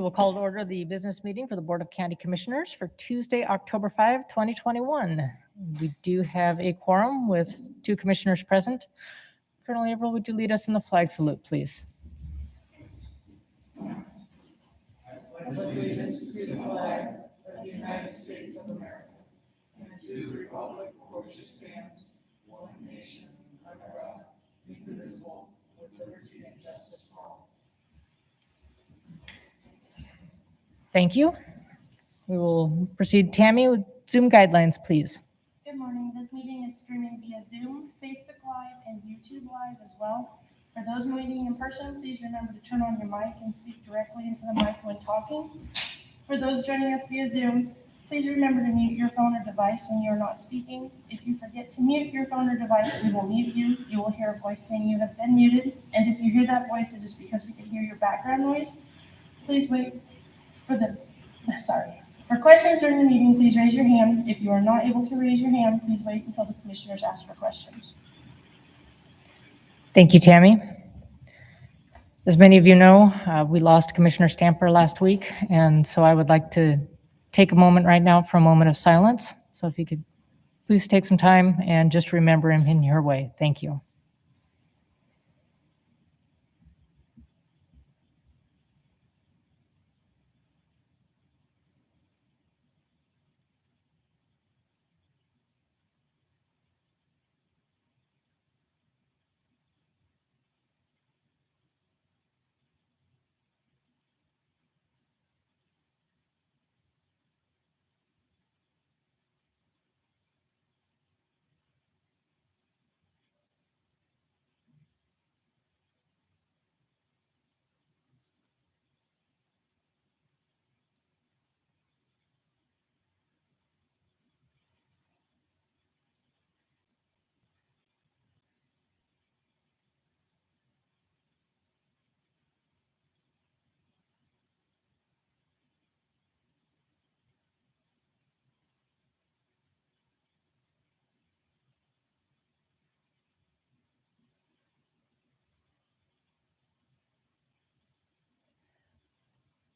will call to order the business meeting for the Board of County Commissioners for Tuesday, October 5, 2021. We do have a quorum with 2 commissioners present. Colonel Averill, would you lead us in the flag salute, please? I pledge allegiance to the flag of the United States of America and to the republic for which it stands, one nation, under God, indivisible, with liberty and justice for all. Thank you. We will proceed. Tammy, with Zoom guidelines, please. Good morning. This meeting is streaming via Zoom, Facebook Live, and YouTube Live as well. For those meeting in person, please remember to turn on your mic and speak directly into the mic when talking. For those joining us via Zoom, please remember to mute your phone or device when you are not speaking. If you forget to mute your phone or device, we will mute you. You will hear a voice saying you have been muted. And if you hear that voice, it is because we can hear your background noise. Please wait for For questions during the meeting, please raise your hand. If you are not able to raise your hand, please wait until the commissioners ask for questions. Thank you, Tammy. As many of you know, we lost Commissioner Stamper last week, and so I would like to take a moment right now for a moment of silence. So if you could please take some time and just remember him in your way. Thank you.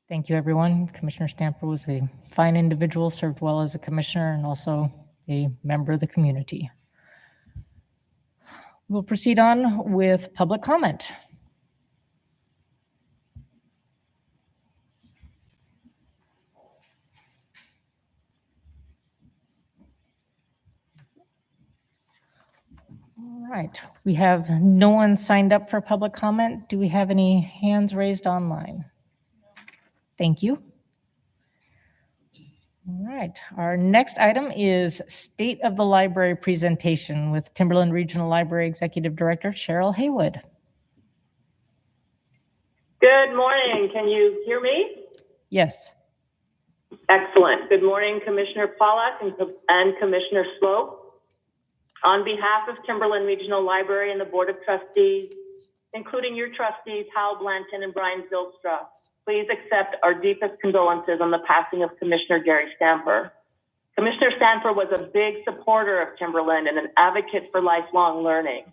Thank you, everyone. Commissioner Stamper was a fine individual, served well as a commissioner and also a member of the community. We'll proceed on with public comment. All right, we have no one signed up for public comment. Do we have any hands raised online? Thank you. All right, our next item is State of the Library presentation with Timberland Regional Library Executive Director Cheryl Haywood. Good morning. Can you hear me? Yes. Excellent. Good morning, Commissioner Pollack and Commissioner Slope. On behalf of Timberland Regional Library and the Board of Trustees, including your trustees, Hal Blanton and Brian Zylstra, please accept our deepest condolences on the passing of Commissioner Gary Stamper. Commissioner Stamper was a big supporter of Timberland and an advocate for lifelong learning.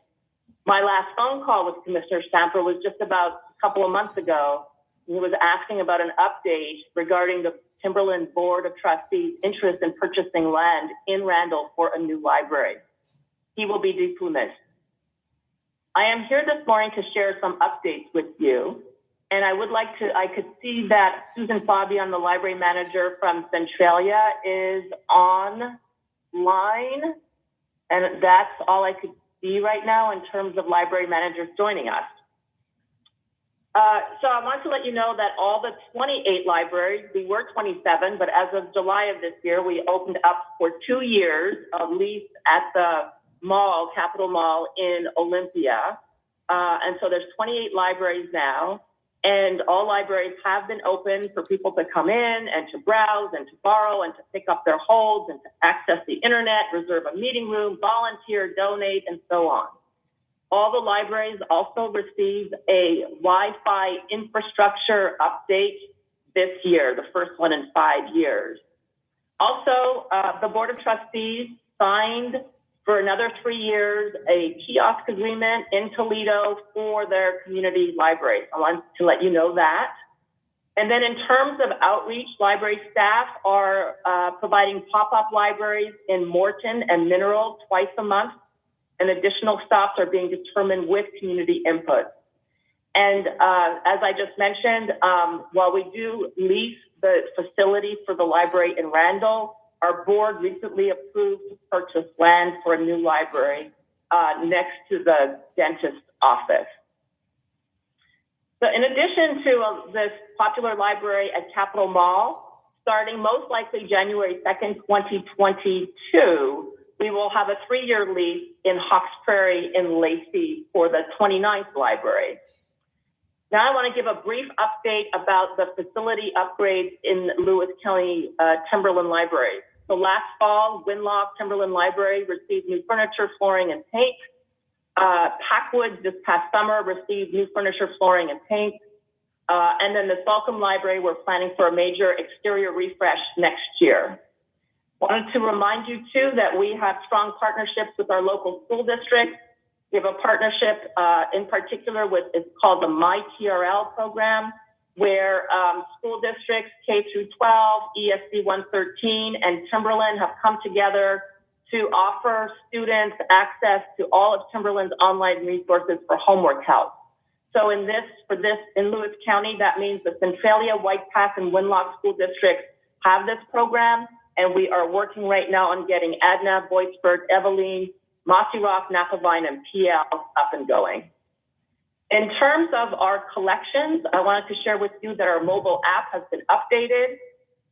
My last phone call with Commissioner Stamper was just about a couple of months ago. He was asking about an update regarding the Timberland Board of Trustees' interest in purchasing land in Randall for a new library. He will be deeply missed. I am here this morning to share some updates with you. And I could see that Susan Fabian, the library manager from Centralia, is online. And that's all I could see right now in terms of library managers joining us. So I want to let you know that all the 28 libraries, we were 27, but as of July of this year, we opened up for 2 years of lease at the mall, Capitol Mall in Olympia. And so there's 28 libraries now. And all libraries have been open for people to come in and to browse and to borrow and to pick up their holds and to access the internet, reserve a meeting room, volunteer, donate, and so on. All the libraries also received a Wi-Fi infrastructure update this year, the first one in 5 years. Also, the Board of Trustees signed for another 3 years, a kiosk agreement in Toledo for their community library. I want to let you know that. And then in terms of outreach, library staff are providing pop-up libraries in Morton and Mineral twice a month, and additional stops are being determined with community input. And as I just mentioned, while we do lease the facility for the library in Randall, our board recently approved to purchase land for a new library next to the dentist's office. So in addition to this popular library at Capitol Mall, starting most likely January 2nd, 2022, we will have a 3-year lease in Hawks Prairie in Lacey for the 29th library. Now I want to give a brief update about the facility upgrades in Lewis County Timberland Library. So last fall, Winlock Timberland Library received new furniture, flooring, and paint. Packwood this past summer received new furniture, flooring, and paint. And then the Salcombe Library, we're planning for a major exterior refresh next year. Wanted to remind you too that we have strong partnerships with our local school districts. We have a partnership in particular with, it's called the MyTRL program, where school districts K through 12, ESC 113, and Timberland have come together to offer students access to all of Timberland's online resources for homework help. So in Lewis County, that means the Centralia, White Pass, and Winlock school districts have this program, and we are working right now on getting Adna, Boydsburg, Eveline, Mossy Rock, Napavine, and PL up and going. In terms of our collections, I wanted to share with you that our mobile app has been updated.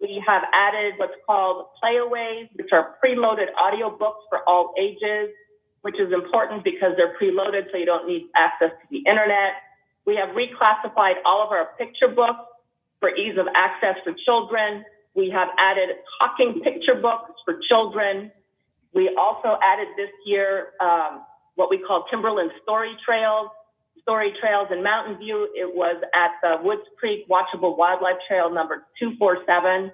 We have added what's called playaways, which are preloaded audiobooks for all ages, which is important because they're preloaded so you don't need access to the internet. We have reclassified all of our picture books for ease of access for children. We have added talking picture books for children. We also added this year what we call Timberland Story Trails in Mountain View. It was at the Woods Creek Watchable Wildlife Trail number 247,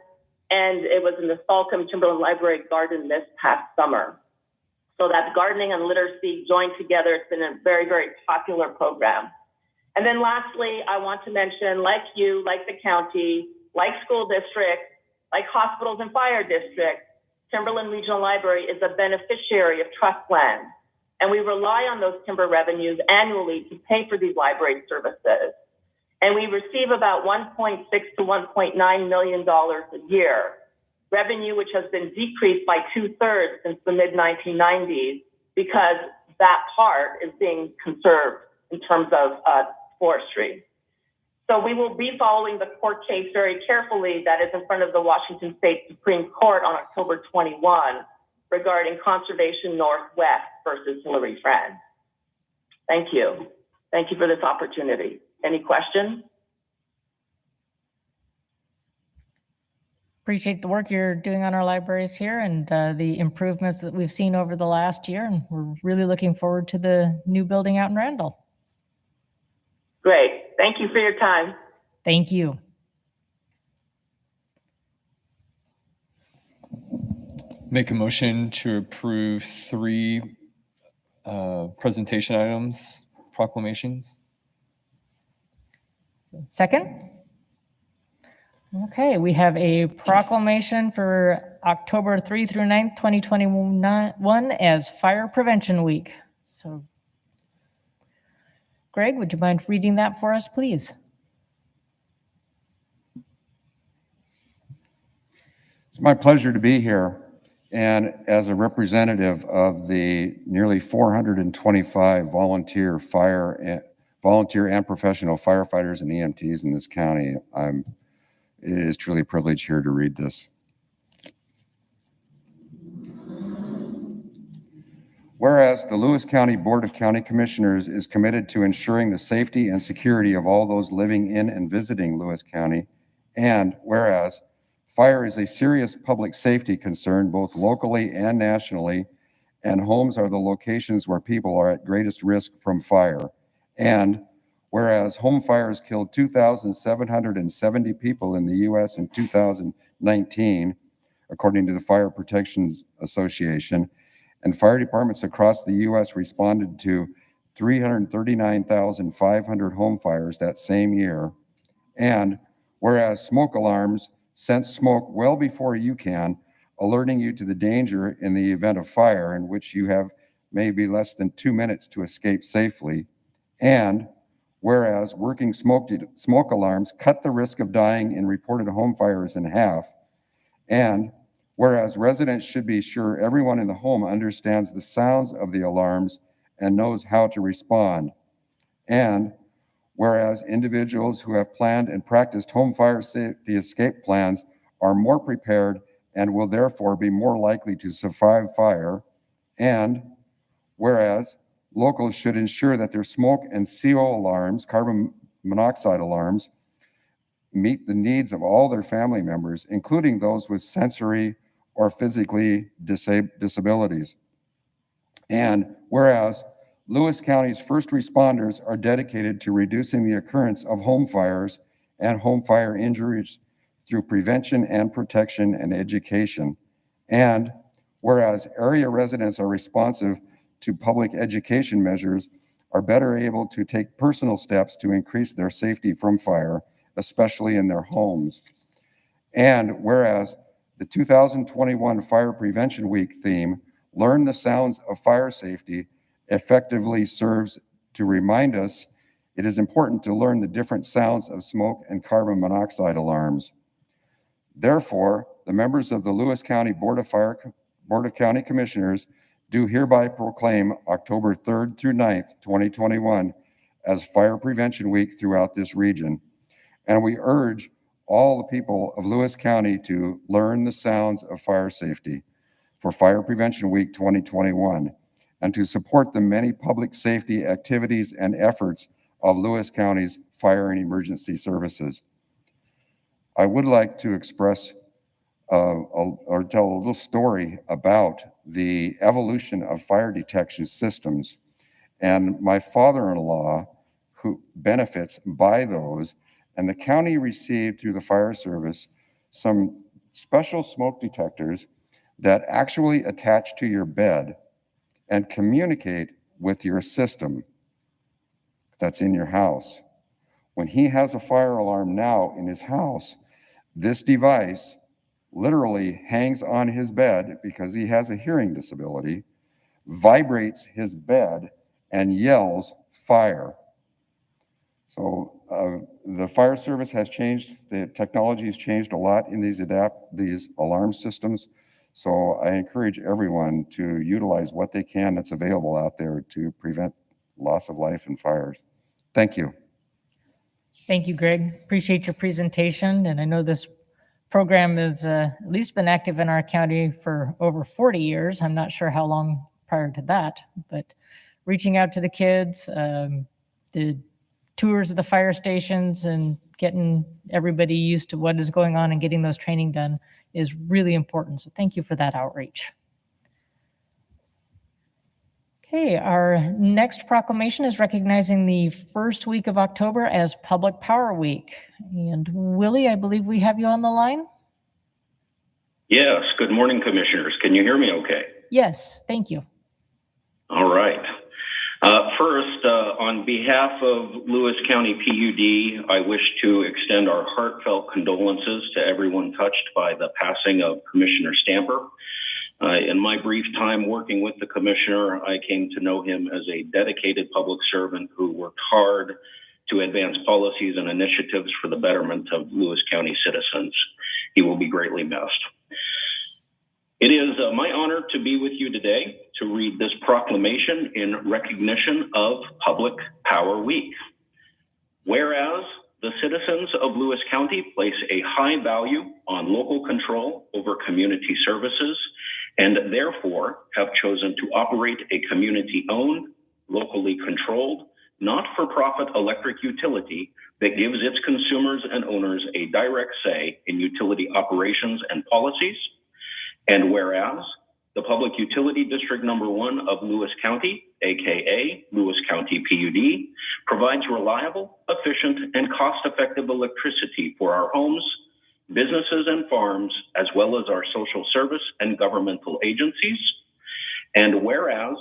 and it was in the Salcombe Timberland Library Garden this past summer. So that's gardening and literacy joined together. It's been a very, very popular program. And then lastly, I want to mention, like you, like the county, like school districts, like hospitals and fire districts, Timberland Regional Library is a beneficiary of trust land. And we rely on those timber revenues annually to pay for these library services. And we receive about $1.6 to $1.9 million a year. Revenue which has been decreased by 2/3 since the mid-1990s because that part is being conserved in terms of forestry. So we will be following the court case very carefully that is in front of the Washington State Supreme Court on October 21 regarding Conservation Northwest versus Hillary Friend. Thank you. Thank you for this opportunity. Any questions? Appreciate the work you're doing on our libraries here and the improvements that we've seen over the last year. And we're really looking forward to the new building out in Randall. Great. Thank you for your time. Thank you. Make a motion to approve 3 presentation items, proclamations. Second? Okay, we have a proclamation for October 3 through 9th, 2021 as Fire Prevention Week. So, Greg, would you mind reading that for us, please? It's my pleasure to be here. And as a representative of the nearly 425 volunteer and professional firefighters and EMTs in this county, it is truly a privilege here to read this. Whereas the Lewis County Board of County Commissioners is committed to ensuring the safety and security of all those living in and visiting Lewis County, and whereas fire is a serious public safety concern both locally and nationally, and homes are the locations where people are at greatest risk from fire. And whereas home fires killed 2,770 people in the U.S. in 2019, according to the Fire Protection Association, and fire departments across the U.S. responded to 339,500 home fires that same year. And whereas smoke alarms sense smoke well before you can, alerting you to the danger in the event of fire, in which you have maybe less than 2 minutes to escape safely. And whereas working smoke alarms cut the risk of dying in reported home fires in half. And whereas residents should be sure everyone in the home understands the sounds of the alarms and knows how to respond. And whereas individuals who have planned and practiced home fire safety escape plans are more prepared and will therefore be more likely to survive fire. And whereas locals should ensure that their smoke and CO alarms, carbon monoxide alarms, meet the needs of all their family members, including those with sensory or physically disabilities. And whereas Lewis County's first responders are dedicated to reducing the occurrence of home fires and home fire injuries through prevention and protection and education. And whereas area residents are responsive to public education measures, are better able to take personal steps to increase their safety from fire, especially in their homes. And whereas the 2021 Fire Prevention Week theme, Learn the Sounds of Fire Safety, effectively serves to remind us it is important to learn the different sounds of smoke and carbon monoxide alarms. Therefore, the members of the Lewis County Board of County Commissioners do hereby proclaim October 3rd through 9th, 2021 as Fire Prevention Week throughout this region. And we urge all the people of Lewis County to learn the sounds of fire safety for Fire Prevention Week 2021, and to support the many public safety activities and efforts of Lewis County's fire and emergency services. I would like to express or tell a little story about the evolution of fire detection systems. And my father-in-law, who benefits by those, and the county received through the fire service some special smoke detectors that actually attach to your bed and communicate with your system that's in your house. When he has a fire alarm now in his house, this device literally hangs on his bed because he has a hearing disability, vibrates his bed, and yells fire. So the fire service has changed. The technology has changed a lot in these alarm systems. So I encourage everyone to utilize what they can that's available out there to prevent loss of life in fires. Thank you. Thank you, Greg. Appreciate your presentation. And I know this program has at least been active in our county for over 40 years. I'm not sure how long prior to that, but reaching out to the kids, the tours of the fire stations and getting everybody used to what is going on and getting those training done is really important. So thank you for that outreach. Okay, our next proclamation is recognizing the first week of October as Public Power Week. And Willie, I believe we have you on the line. Yes, good morning, Commissioners. Can you hear me okay? Yes, thank you. All right. First, on behalf of Lewis County PUD, I wish to extend our heartfelt condolences to everyone touched by the passing of Commissioner Stamper. In my brief time working with the Commissioner, I came to know him as a dedicated public servant who worked hard to advance policies and initiatives for the betterment of Lewis County citizens. He will be greatly missed. It is my honor to be with you today to read this proclamation in recognition of Public Power Week. Whereas the citizens of Lewis County place a high value on local control over community services and therefore have chosen to operate a community-owned, locally controlled, not-for-profit electric utility that gives its consumers and owners a direct say in utility operations and policies. And whereas the Public Utility District Number 1 of Lewis County, aka Lewis County PUD, provides reliable, efficient, and cost-effective electricity for our homes, businesses, and farms, as well as our social service and governmental agencies. And whereas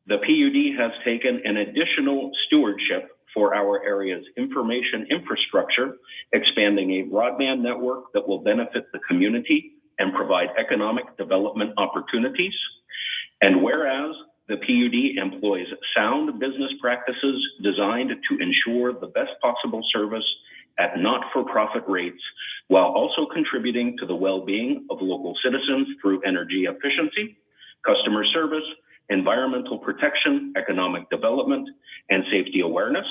the PUD has taken an additional stewardship for our area's information infrastructure, expanding a broadband network that will benefit the community and provide economic development opportunities. And whereas the PUD employs sound business practices designed to ensure the best possible service at not-for-profit rates, while also contributing to the well-being of local citizens through energy efficiency, customer service, environmental protection, economic development, and safety awareness.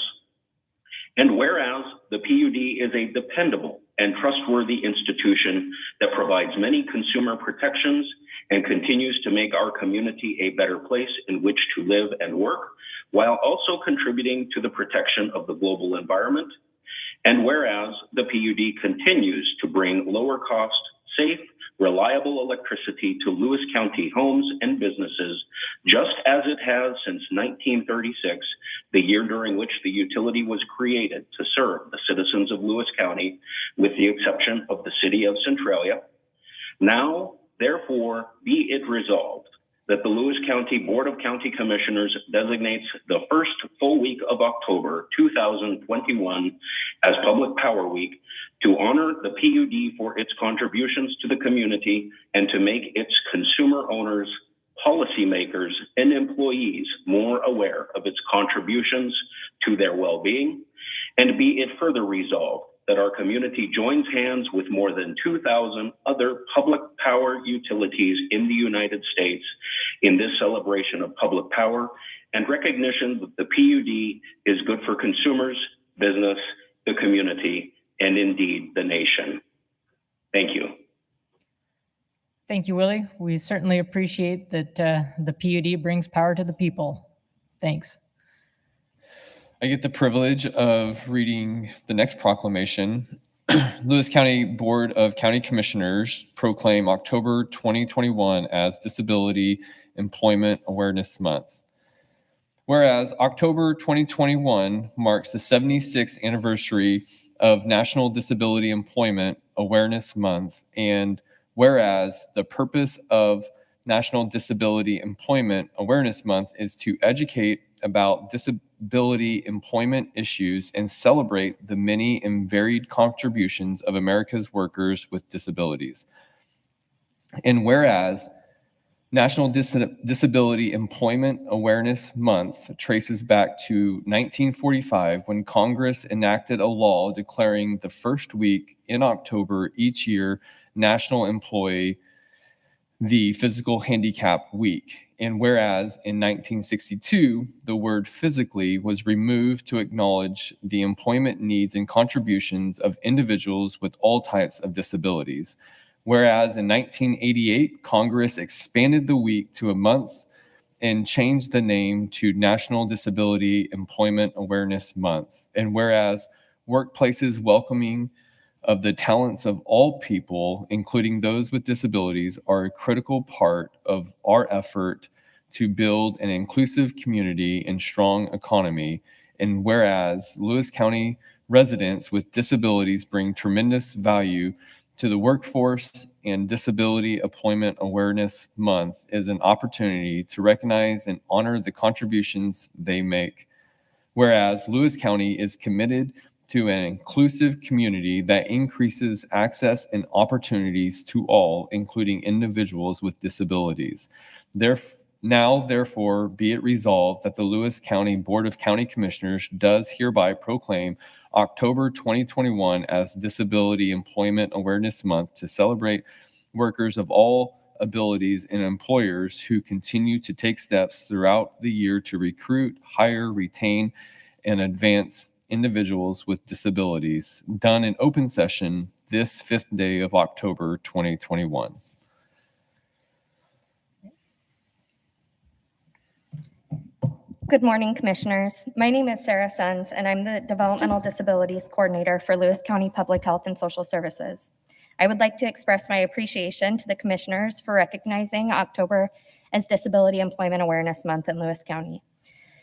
And whereas the PUD is a dependable and trustworthy institution that provides many consumer protections and continues to make our community a better place in which to live and work, while also contributing to the protection of the global environment. And whereas the PUD continues to bring lower cost, safe, reliable electricity to Lewis County homes and businesses, just as it has since 1936, the year during which the utility was created to serve the citizens of Lewis County, with the exception of the city of Centralia. Now, therefore, be it resolved that the Lewis County Board of County Commissioners designates the first full week of October 2021 as Public Power Week to honor the PUD for its contributions to the community and to make its consumer owners, policymakers, and employees more aware of its contributions to their well-being. And be it further resolved that our community joins hands with more than 2,000 other public power utilities in the United States in this celebration of public power and recognition that the PUD is good for consumers, business, the community, and indeed the nation. Thank you. Thank you, Willie. We certainly appreciate that the PUD brings power to the people. Thanks. I get the privilege of reading the next proclamation. Lewis County Board of County Commissioners proclaim October 2021 as Disability Employment Awareness Month. Whereas October 2021 marks the 76th anniversary of National Disability Employment Awareness Month, and whereas the purpose of National Disability Employment Awareness Month is to educate about disability employment issues and celebrate the many and varied contributions of America's workers with disabilities. And whereas National Disability Employment Awareness Month traces back to 1945 when Congress enacted a law declaring the first week in October each year National Employee the Physical Handicap Week. And whereas in 1962, the word physically was removed to acknowledge the employment needs and contributions of individuals with all types of disabilities. Whereas in 1988, Congress expanded the week to a month and changed the name to National Disability Employment Awareness Month. And whereas workplaces welcoming of the talents of all people, including those with disabilities, are a critical part of our effort to build an inclusive community and strong economy. And whereas Lewis County residents with disabilities bring tremendous value to the workforce, and Disability Employment Awareness Month is an opportunity to recognize and honor the contributions they make. Whereas Lewis County is committed to an inclusive community that increases access and opportunities to all, including individuals with disabilities. Therefore, be it resolved that the Lewis County Board of County Commissioners does hereby proclaim October 2021 as Disability Employment Awareness Month to celebrate workers of all abilities and employers who continue to take steps throughout the year to recruit, hire, retain, and advance individuals with disabilities, done in open session this 5th day of October 2021. Good morning, Commissioners. My name is Sarah Sons, and I'm the Developmental Disabilities Coordinator for Lewis County Public Health and Social Services. I would like to express my appreciation to the Commissioners for recognizing October as Disability Employment Awareness Month in Lewis County.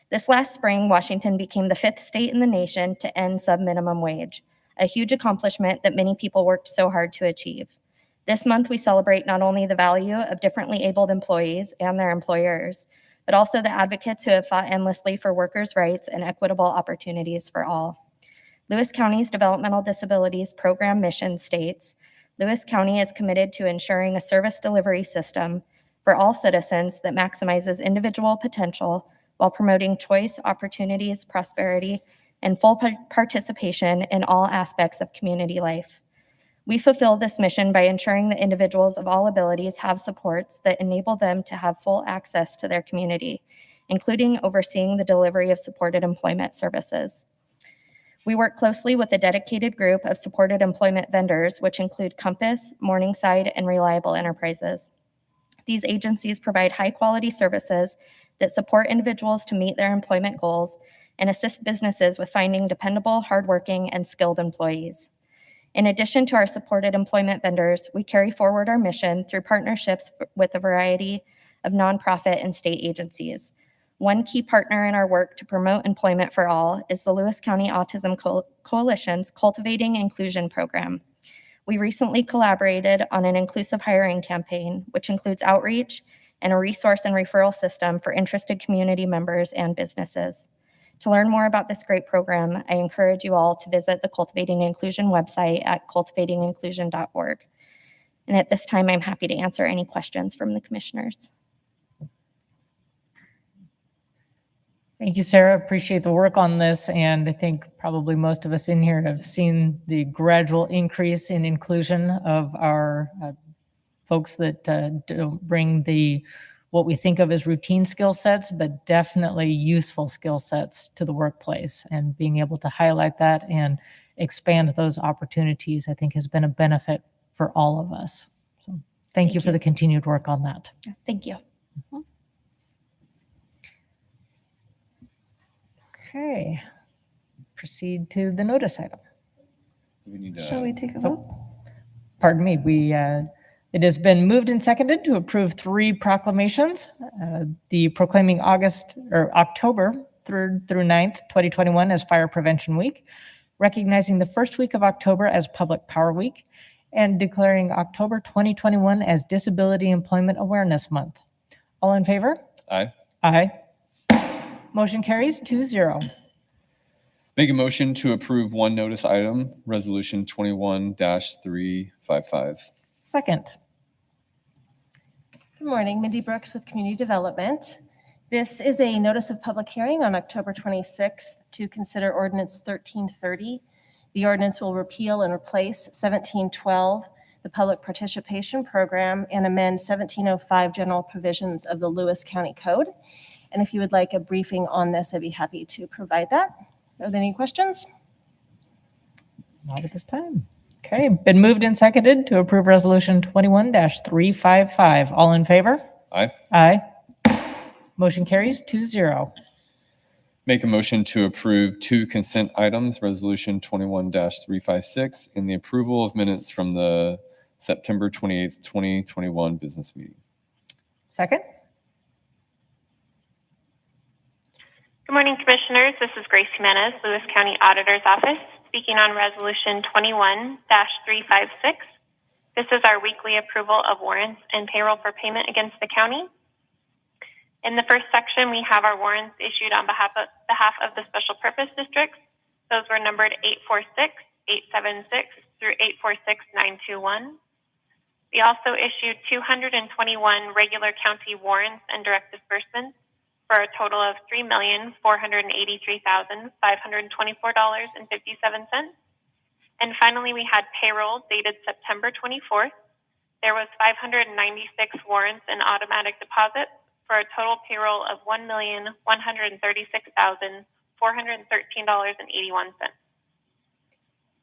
This last spring, Washington became the 5th state in the nation to end sub-minimum wage, a huge accomplishment that many people worked so hard to achieve. This month, we celebrate not only the value of differently abled employees and their employers, but also the advocates who have fought endlessly for workers' rights and equitable opportunities for all. Lewis County's Developmental Disabilities Program mission states, Lewis County is committed to ensuring a service delivery system for all citizens that maximizes individual potential while promoting choice, opportunities, prosperity, and full participation in all aspects of community life. We fulfill this mission by ensuring that individuals of all abilities have supports that enable them to have full access to their community, including overseeing the delivery of supported employment services. We work closely with a dedicated group of supported employment vendors, which include Compass, Morningside, and Reliable Enterprises. These agencies provide high-quality services that support individuals to meet their employment goals and assist businesses with finding dependable, hardworking, and skilled employees. In addition to our supported employment vendors, we carry forward our mission through partnerships with a variety of nonprofit and state agencies. One key partner in our work to promote employment for all is the Lewis County Autism Coalition's Cultivating Inclusion program. We recently collaborated on an inclusive hiring campaign, which includes outreach and a resource and referral system for interested community members and businesses. To learn more about this great program, I encourage you all to visit the Cultivating Inclusion website at cultivatinginclusion.org. And at this time, I'm happy to answer any questions from the commissioners. Thank you, Sarah. Appreciate the work on this. And I think probably most of us in here have seen the gradual increase in inclusion of our folks that don't bring what we think of as routine skill sets, but definitely useful skill sets to the workplace. And being able to highlight that and expand those opportunities, I think, has been a benefit for all of us. So thank you for the continued work on that. Thank you. Okay, proceed to the notice item. Do we need to? Shall we take a vote? Pardon me, it has been moved and seconded to approve 3 proclamations. The proclaiming October 3rd through 9th, 2021 as Fire Prevention Week, recognizing the first week of October as Public Power Week, and declaring October 2021 as Disability Employment Awareness Month. All in favor? Aye. Aye. Motion carries 2-0. Make a motion to approve one notice item, Resolution 21-355. Second. Good morning, Mindy Brooks with Community Development. This is a notice of public hearing on October 26th to consider Ordinance 1330. The ordinance will repeal and replace 1712, the Public Participation Program, and amend 1705 general provisions of the Lewis County Code. And if you would like a briefing on this, I'd be happy to provide that. Are there any questions? Not at this time. Okay, been moved and seconded to approve Resolution 21-355. All in favor? Aye. Aye. Motion carries 2-0. Make a motion to approve 2 consent items, Resolution 21-356, and the approval of minutes from the September 28th, 2021 business meeting. Second. Good morning, Commissioners. This is Grace Jimenez, Lewis County Auditor's Office, speaking on Resolution 21-356. This is our weekly approval of warrants and payroll for payment against the county. In the first section, we have our warrants issued on behalf of the special purpose districts. Those were numbered 846, 876 through 846921. We also issued 221 regular county warrants and direct disbursements for a total of $3,483,524.57. And finally, we had payroll dated September 24th. There was 596 warrants and automatic deposits for a total payroll of $1,136,413.81.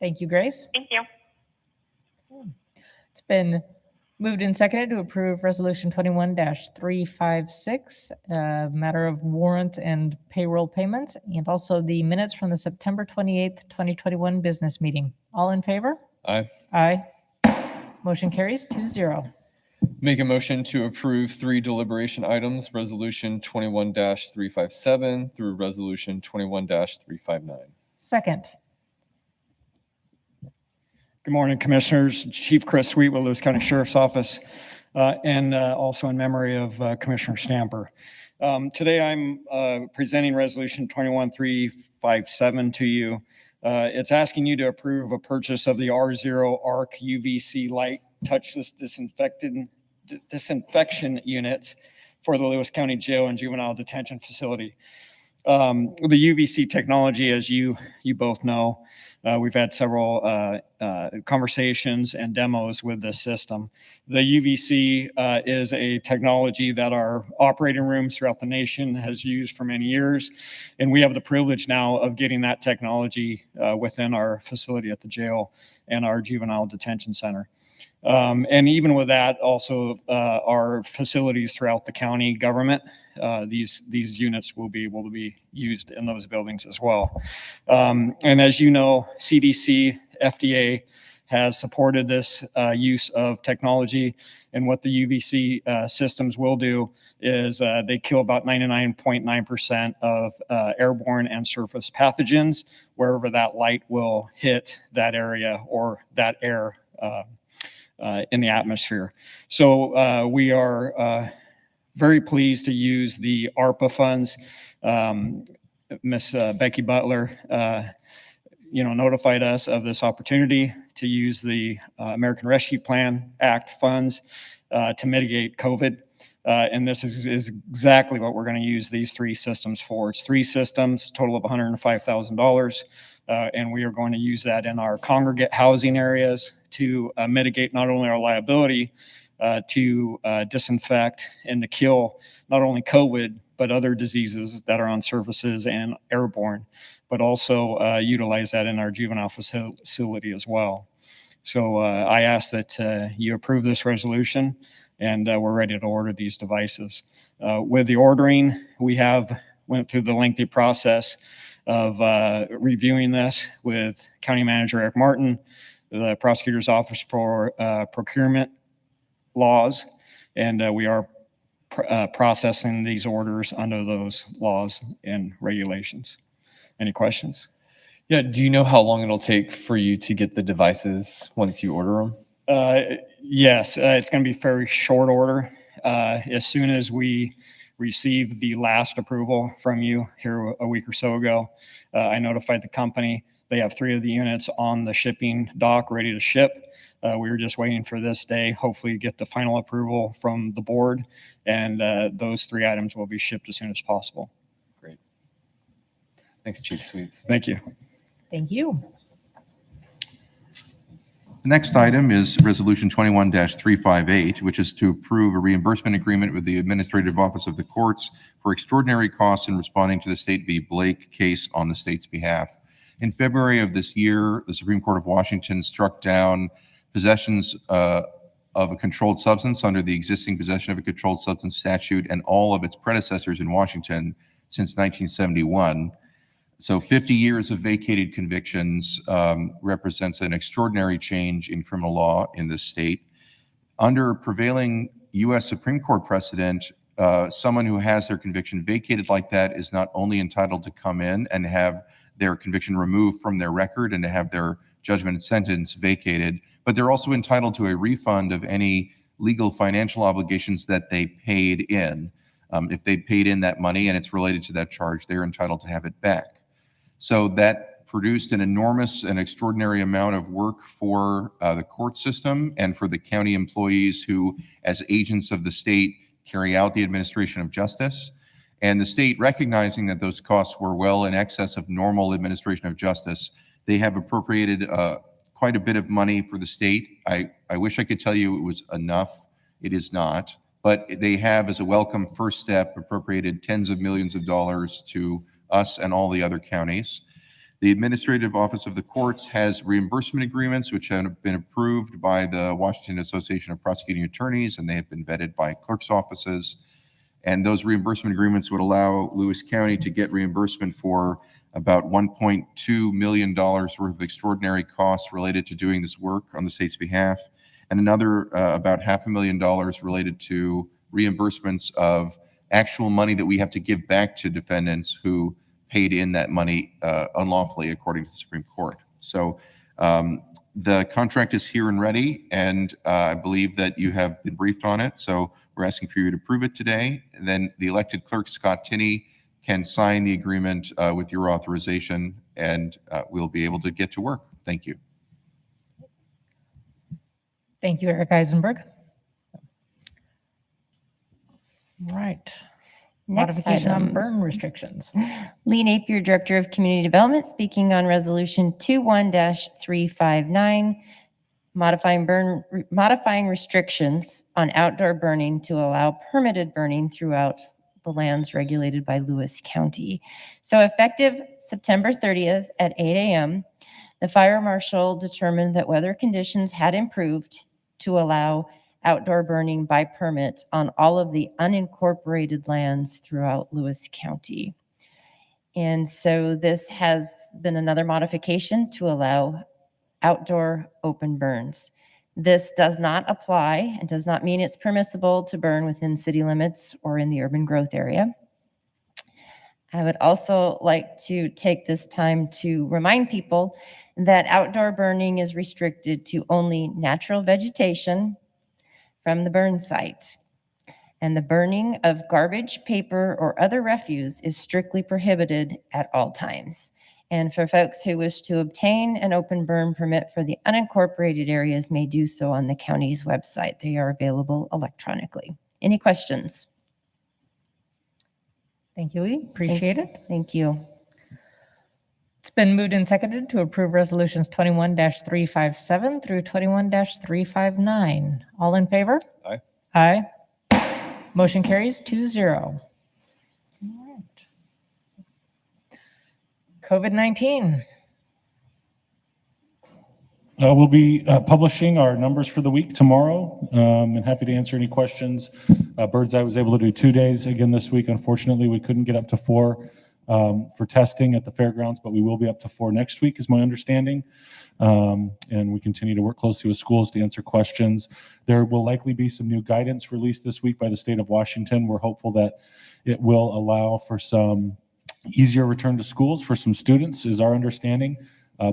Thank you, Grace. Thank you. It's been moved and seconded to approve Resolution 21-356, matter of warrant and payroll payments, and also the minutes from the September 28th, 2021 business meeting. All in favor? Aye. Aye. Motion carries 2-0. Make a motion to approve 3 deliberation items, Resolution 21-357 through Resolution 21-359. Second. Good morning, Commissioners. Chief Chris Sweet with Lewis County Sheriff's Office. and also in memory of Commissioner Stamper. Today, I'm presenting Resolution 21357 to you. It's asking you to approve a purchase of the R0 ARC UVC light touchless disinfection units for the Lewis County Jail and Juvenile Detention Facility. The UVC technology, as you both know, we've had several conversations and demos with this system. The UVC is a technology that our operating rooms throughout the nation has used for many years, and we have the privilege now of getting that technology within our facility at the jail and our juvenile detention center. And even with that, also our facilities throughout the county government, these units will be able to be used in those buildings as well. And as you know, CDC, FDA has supported this use of technology. And what the UVC systems will do is they kill about 99.9% of airborne and surface pathogens wherever that light will hit that area or that air in the atmosphere. So we are very pleased to use the ARPA funds. Miss Becky Butler, notified us of this opportunity to use the American Rescue Plan Act funds to mitigate COVID. And this is exactly what we're going to use these three systems for. It's three systems, total of $105,000. And we are going to use that in our congregate housing areas to mitigate not only our liability to disinfect and to kill not only COVID, but other diseases that are on surfaces and airborne, but also utilize that in our juvenile facility as well. So I ask that you approve this resolution, and we're ready to order these devices. With the ordering, we went through the lengthy process of reviewing this with County Manager Eric Martin, the Prosecutor's Office for Procurement Laws, and we are processing these orders under those laws and regulations. Any questions? Yeah, do you know how long it'll take for you to get the devices once you order them? Yes, it's going to be very short order. As soon as we receive the last approval from you here a week or so ago, I notified the company. They have 3 of the units on the shipping dock ready to ship. We were just waiting for this day, hopefully get the final approval from the board, and those 3 items will be shipped as soon as possible. Great. Thanks, Chief Sweets. Thank you. Thank you. The next item is Resolution 21-358, which is to approve a reimbursement agreement with the Administrative Office of the Courts for extraordinary costs in responding to the State v. Blake case on the state's behalf. In February of this year, the Supreme Court of Washington struck down possessions of a controlled substance under the existing possession of a controlled substance statute and all of its predecessors in Washington since 1971. So 50 years of vacated convictions represents an extraordinary change in criminal law in this state. Under prevailing U.S. Supreme Court precedent, someone who has their conviction vacated like that is not only entitled to come in and have their conviction removed from their record and to have their judgment and sentence vacated, but they're also entitled to a refund of any legal financial obligations that they paid in. If they paid in that money and it's related to that charge, they're entitled to have it back. So that produced an enormous and extraordinary amount of work for the court system and for the county employees who, as agents of the state, carry out the administration of justice. And the state, recognizing that those costs were well in excess of normal administration of justice, they have appropriated quite a bit of money for the state. I wish I could tell you it was enough. It is not. But they have, as a welcome first step, appropriated tens of millions of dollars to us and all the other counties. The Administrative Office of the Courts has reimbursement agreements which have been approved by the Washington Association of Prosecuting Attorneys, and they have been vetted by clerks' offices. And those reimbursement agreements would allow Lewis County to get reimbursement for about $1.2 million worth of extraordinary costs related to doing this work on the state's behalf, and another about $500,000 related to reimbursements of actual money that we have to give back to defendants who paid in that money unlawfully, according to the Supreme Court. So The contract is here and ready, and I believe that you have been briefed on it. So we're asking for you to approve it today. And then the elected clerk, Scott Tinney, can sign the agreement with your authorization, and we'll be able to get to work. Thank you. Thank you, Eric Eisenberg. All right. Next Modification on item. burn restrictions. Lee Napier, Director of Community Development, speaking on Resolution 21-359, modifying restrictions on outdoor burning to allow permitted burning throughout the lands regulated by Lewis County. So effective September 30th at 8 a.m., the fire marshal determined that weather conditions had improved to allow outdoor burning by permit on all of the unincorporated lands throughout Lewis County. And so this has been another modification to allow outdoor open burns. This does not apply and does not mean it's permissible to burn within city limits or in the urban growth area. I would also like to take this time to remind people that outdoor burning is restricted to only natural vegetation from the burn site. And the burning of garbage, paper, or other refuse is strictly prohibited at all times. And for folks who wish to obtain an open burn permit for the unincorporated areas may do so on the county's website. They are available electronically. Any questions? Thank you, Lee. Appreciate it. Thank you. It's been moved and seconded to approve resolutions 21-357 through 21-359. All in favor? Aye. Aye. Motion carries 2-0. All right. COVID-19. We'll be publishing our numbers for the week tomorrow, and happy to answer any questions. Bird's Eye was able to do 2 days again this week. Unfortunately, we couldn't get up to 4 for testing at the fairgrounds, but we will be up to 4 next week, is my understanding. And we continue to work closely with schools to answer questions. There will likely be some new guidance released this week by the state of Washington. We're hopeful that it will allow for some easier return to schools for some students, is our understanding.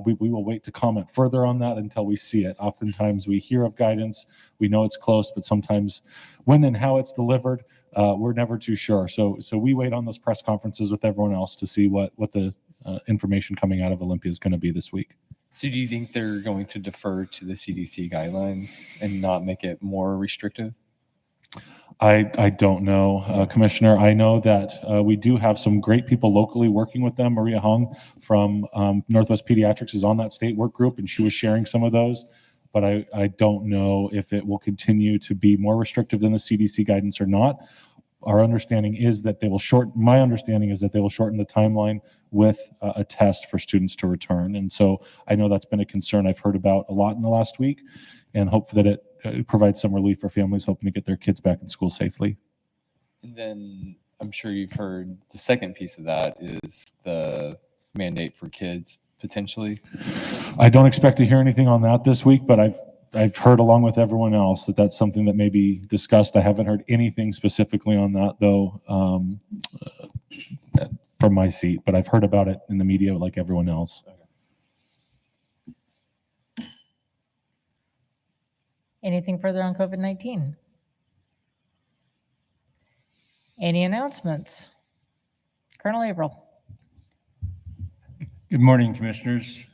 We will wait to comment further on that until we see it. Oftentimes we hear of guidance, we know it's close, but sometimes when and how it's delivered, we're never too sure. So we wait on those press conferences with everyone else to see what the information coming out of Olympia is going to be this week. So do you think they're going to defer to the CDC guidelines and not make it more restrictive? I don't know, Commissioner. I know that we do have some great people locally working with them. Maria Hung from Northwest Pediatrics is on that state work group, and she was sharing some of those. But I don't know if it will continue to be more restrictive than the CDC guidance or not. Our understanding is that they will my understanding is that they will shorten the timeline with a test for students to return. And so I know that's been a concern I've heard about a lot in the last week, and hope that it provides some relief for families hoping to get their kids back in school safely. And then I'm sure you've heard the second piece of that is the mandate for kids potentially. I don't expect to hear anything on that this week, but I've heard along with everyone else that that's something that may be discussed. I haven't heard anything specifically on that though from my seat, but I've heard about it in the media like everyone else. Anything further on COVID-19? Any announcements? Colonel Averill. Good morning, Commissioners.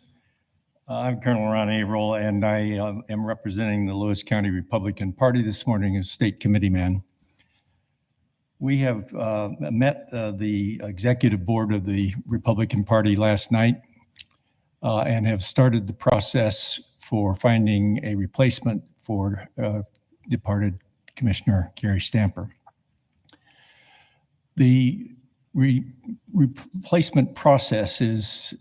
I'm Colonel Ron Averill, and I am representing the Lewis County Republican Party this morning as State Committeeman. We have met the Executive Board of the Republican Party last night and have started the process for finding a replacement for departed Commissioner Gary Stamper. The replacement process is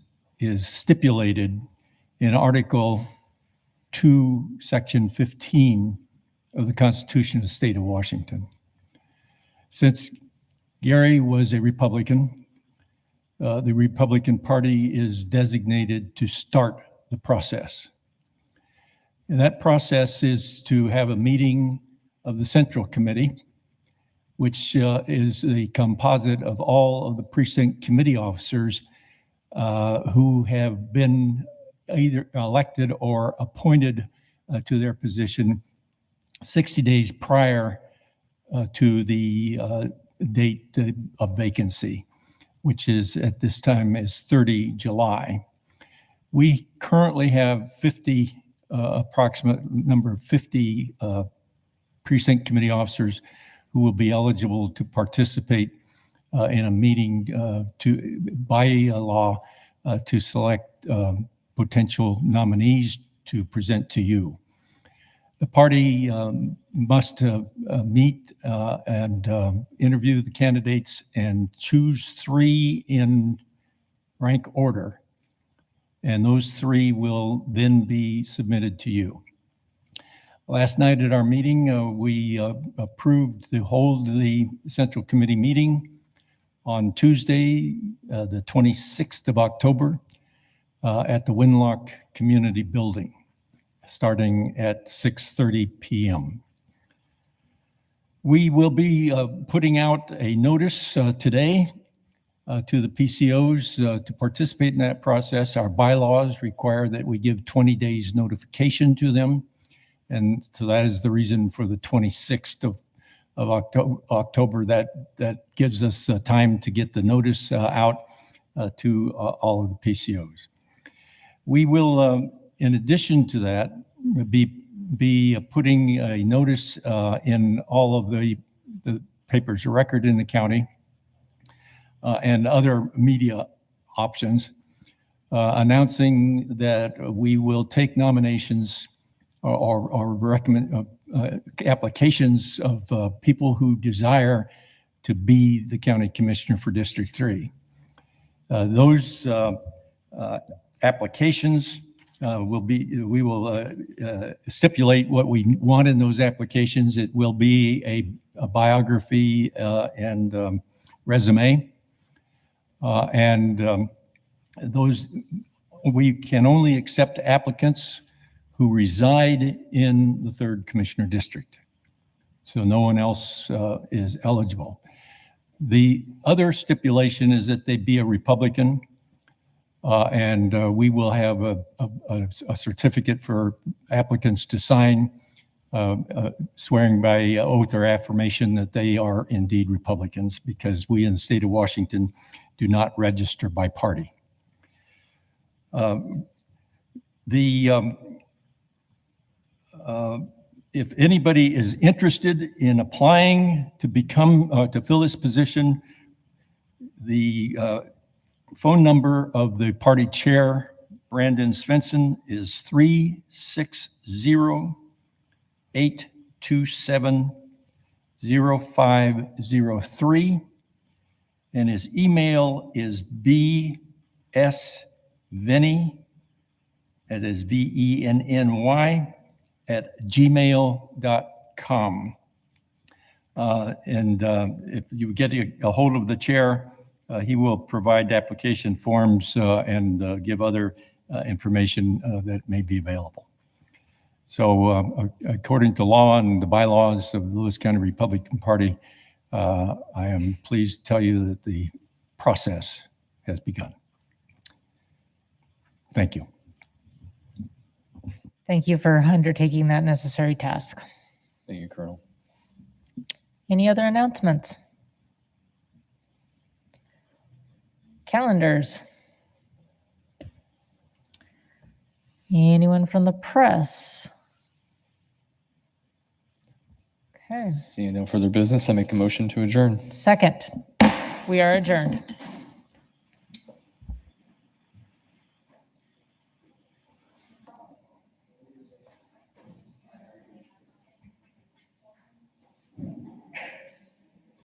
stipulated in Article 2, Section 15 of the Constitution of the State of Washington. Since Gary was a Republican, the Republican Party is designated to start the process. And that process is to have a meeting of the Central Committee, which is the composite of all of the precinct committee officers who have been either elected or appointed to their position 60 days prior to the date of vacancy, which is at this time is 30 July. We currently have 50, approximate number of 50 precinct committee officers who will be eligible to participate in a meeting by law to select potential nominees to present to you. The party must meet and interview the candidates and choose 3 in rank order. And those 3 will then be submitted to you. Last night at our meeting, we approved to hold the Central Committee meeting on Tuesday, the 26th of October, at the Winlock Community Building, starting at 6:30 p.m. We will be putting out a notice today to the PCOs to participate in that process. Our bylaws require that we give 20 days notification to them. And so that is the reason for the 26th of October. That gives us time to get the notice out to all of the PCOs. We will, in addition to that, be putting a notice in all of the papers of record in the county and other media options, announcing that we will take nominations or recommend applications of people who desire to be the county commissioner for District 3. Those applications we will stipulate what we want in those applications. It will be a biography and resume. Those, we can only accept applicants who reside in the 3rd Commissioner District. So no one else is eligible. The other stipulation is that they be a Republican, and we will have a certificate for applicants to sign, swearing by oath or affirmation that they are indeed Republicans, because we in the state of Washington do not register by party. If anybody is interested in applying to become, to fill this position, the phone number of the party chair, Brandon Svensson, is 360-827-0503. And his email is bsvenny, that is VENNY, @gmail.com. If you get a hold of the chair, he will provide application forms and give other information that may be available. So according to law and the bylaws of the Lewis County Republican Party, I am pleased to tell you that the process has begun. Thank you. Thank you for undertaking that necessary task. Thank you, Colonel. Any other announcements? Calendars. Anyone from the press? Okay. Seeing no further business, I make a motion to adjourn. Second, we are adjourned.